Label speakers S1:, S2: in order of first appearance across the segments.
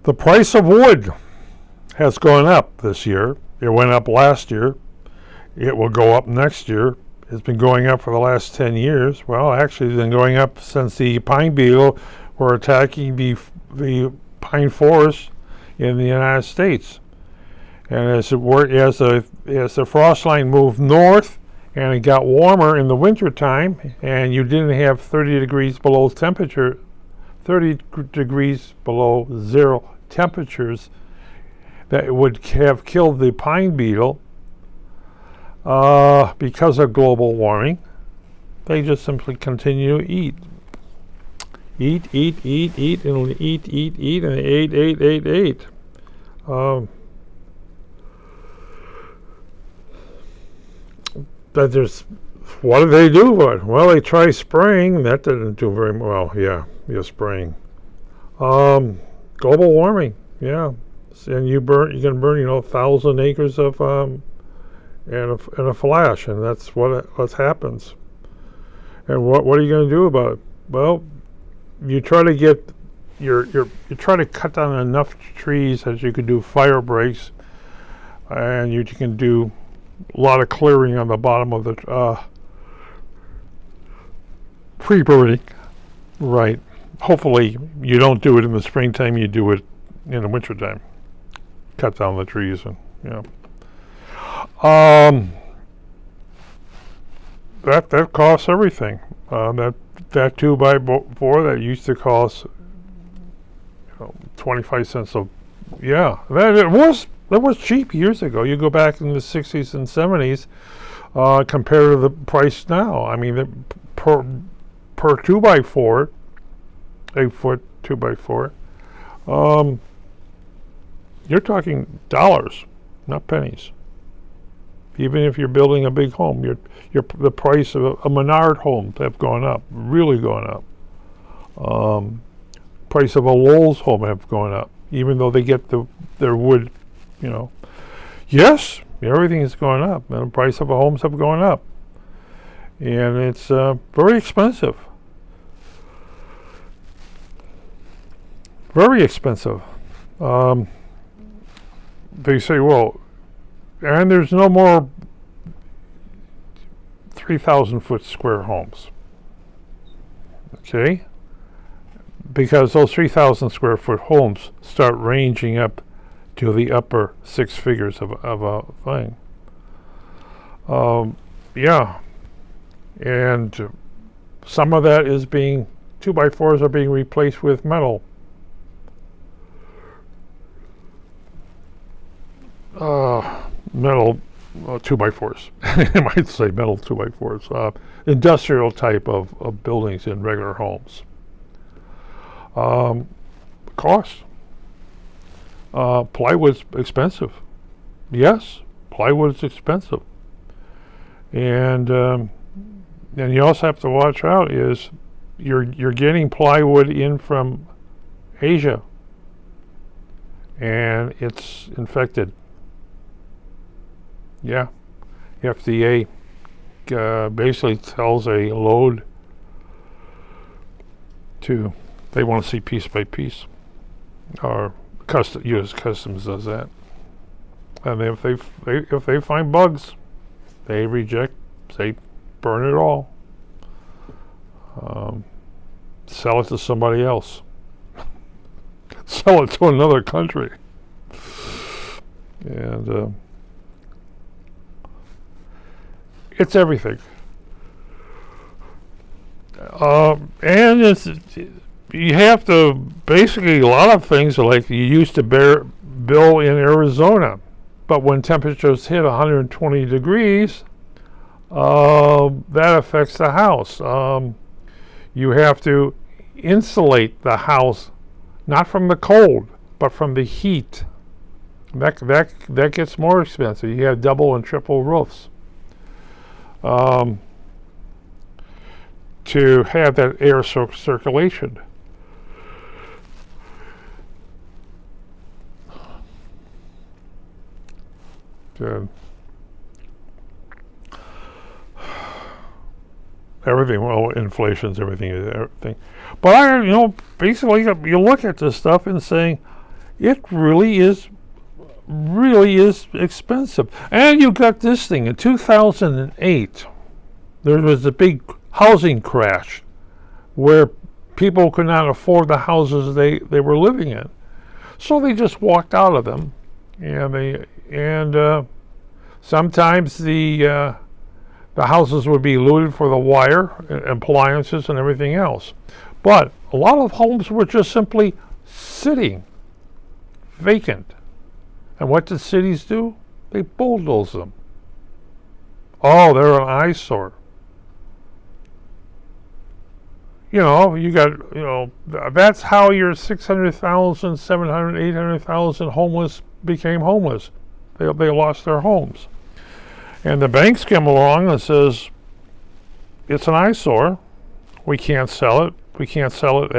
S1: The price of wood has gone up this year. It went up last year. It will go up next year. It's been going up for the last 10 years. Well, actually, it's been going up since the pine beetle were attacking the pine forests in the United States. And as the frost line moved north and it got warmer in the winter time, and you didn't have 30 degrees below temperature, 30 degrees below zero temperatures that would have killed the pine beetle because of global warming, they just simply continue to eat. Eat, and eat, and ate. That there's, what do they do? Well, they try spraying. That didn't do very well. Yeah, spraying. Global warming. Yeah, and you can burn 1,000 acres of in a flash, and that's what happens. And what are you going to do about it? Well, you try to get you try to cut down enough trees that you can do fire breaks, and you can do a lot of clearing on the bottom of the pre-burning. Right. Hopefully you don't do it in the springtime, you do it in the wintertime. Cut down the trees and that costs everything. That 2x4 that used to cost 25 cents that was cheap years ago. You go back in the 60s and 70s, compared to the price now. I mean, per 2x4, 8-foot 2x4, you're talking dollars, not pennies. Even if you're building a big home, the price of a Menard home have gone up, really gone up. Price of a Lowe's home have gone up, even though they get their wood. Yes, everything is going up, and the price of homes have gone up, and it's very expensive. Very expensive. They say, well, and there's no more 3,000 foot square homes. Okay? Because those 3,000 square foot homes start ranging up to the upper six figures of a thing. Yeah. And some of that is 2x4s are being replaced with metal. Metal 2x4s. I might say metal 2x4s. Industrial type of buildings in regular homes. Cost. Plywood's expensive. Yes, plywood's expensive. And you also have to watch out is you're getting plywood in from Asia, and it's infected. Yeah, FDA basically tells a load they want to see piece by piece, or U.S. Customs does that, and if they find bugs, they reject, they burn it all, sell it to somebody else, sell it to another country, and it's everything. And you have to, basically, a lot of things are like you used to bill in Arizona, but when temperatures hit 120 degrees, that affects the house. You have to insulate the house, not from the cold, but from the heat. That gets more expensive. You have double and triple roofs. To have that air circulation. Everything, well, inflation's everything. But basically, you look at this stuff and saying, It really is expensive. And you got this thing. In 2008, there was a big housing crash where people could not afford the houses they were living in. So they just walked out of them. And sometimes the houses would be looted for the wire, appliances, and everything else. But a lot of homes were just simply sitting vacant. And what did cities do? They bulldoze them. Oh, they're an eyesore. That's how your 600,000, 700, 800,000 homeless became homeless. They lost their homes. And the banks come along and says, it's an eyesore. We can't sell it. We can't sell it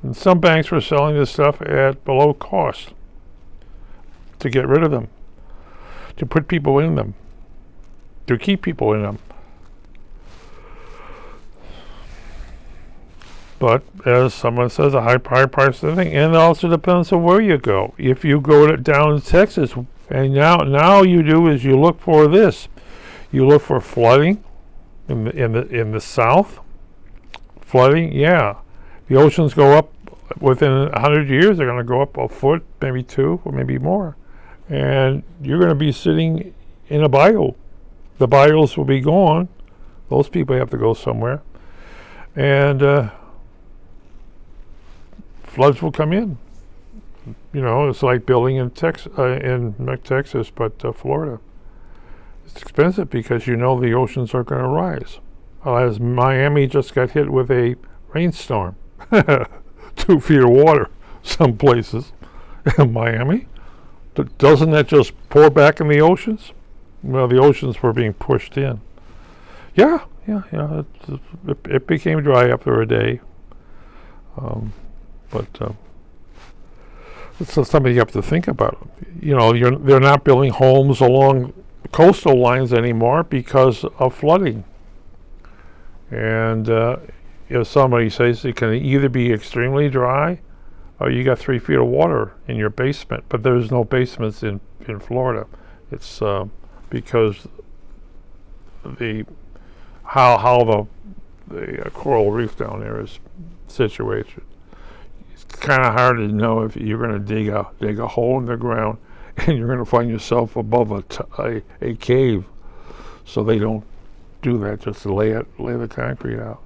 S1: and some banks were selling this stuff at below cost to get rid of them, to put people in them, to keep people in them. But as someone says, a high price of thing, and it also depends on where you go. If you go down to Texas, and now you do is you look for this. You look for flooding in the south. Flooding, yeah. The oceans go up within 100 years. They're going to go up a foot, maybe 2, or maybe more, and you're going to be sitting in a bayou. The bayous will be gone. Those people have to go somewhere, and floods will come in. It's like building in not Texas, but Florida. It's expensive because the oceans are going to rise. As Miami just got hit with a rainstorm, 2 feet of water, some places. Miami, doesn't that just pour back in the oceans? Well, the oceans were being pushed in. Yeah. It became dry after a day. But it's something you have to think about. They're not building homes along coastal lines anymore because of flooding. And if somebody says it can either be extremely dry or you got 3 feet of water in your basement, but there's no basements in Florida. It's because how the coral reef down there is situated. It's kind of hard to know if you're going to dig a hole in the ground and you're going to find yourself above a cave. So they don't do that, just to lay the concrete out.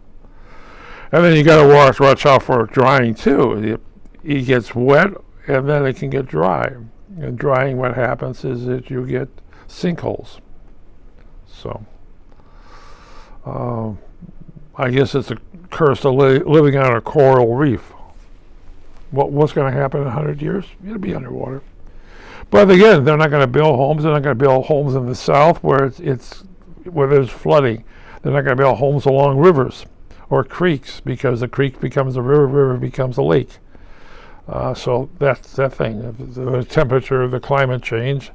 S1: And then you got to watch out for drying too. It gets wet and then it can get dry. And drying, what happens is that you get sinkholes. So I guess it's a curse of living on a coral reef. What's going to happen in 100 years? It'll be underwater. But again, they're not going to build homes. They're not going to build homes in the south where where there's flooding. They're not going to build homes along rivers or creeks because the creek becomes a river becomes a lake. So that's that thing. The temperature, the climate change,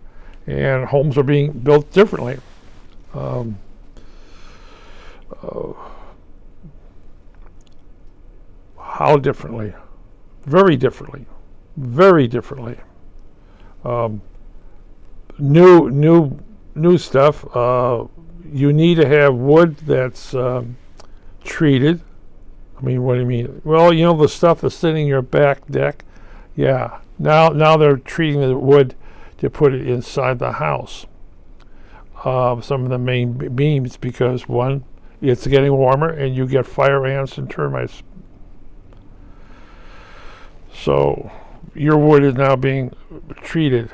S1: and homes are being built differently. How differently? Very differently. Very differently. New stuff. You need to have wood that's treated. I mean, what do you mean? Well, the stuff that's sitting in your back deck. Yeah. Now they're treating the wood to put it inside the house. Some of the main beams, because one, it's getting warmer and you get fire ants and termites. So your wood is now being treated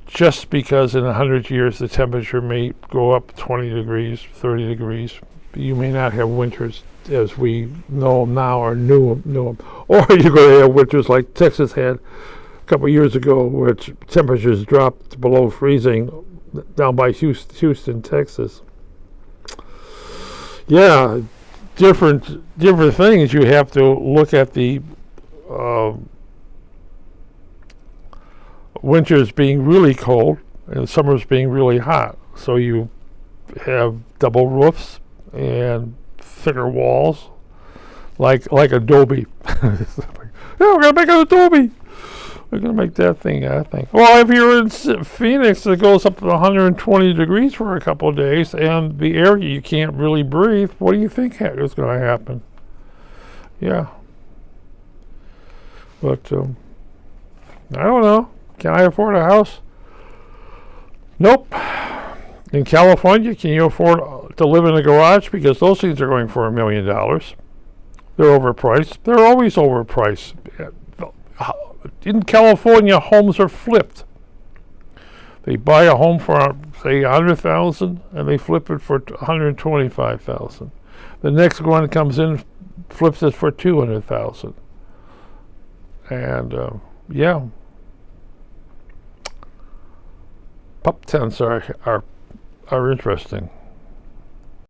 S1: just because in 100 years the temperature may go up 20 degrees, 30 degrees. You may not have winters as we know them now or knew them. Or you're going to have winters like Texas had a couple of years ago, where temperatures dropped below freezing down by Houston, Texas. Yeah, different things. You have to look at the winters being really cold and summers being really hot. So you have double roofs and thicker walls, like adobe. Yeah, we're gonna make an adobe. We're going to make that thing, I think. Well, if you're in Phoenix, it goes up to 120 degrees for a couple of days, and the air, you can't really breathe. What do you think is going to happen? Yeah. But, I don't know. Can I afford a house? Nope. In California, can you afford to live in a garage? Because those things are going for $1 million. They're overpriced. They're always overpriced. In California, homes are flipped. They buy a home for, say, $100,000, and they flip it for $125,000. The next one comes in, flips it for $200,000. And yeah, pup tents are interesting.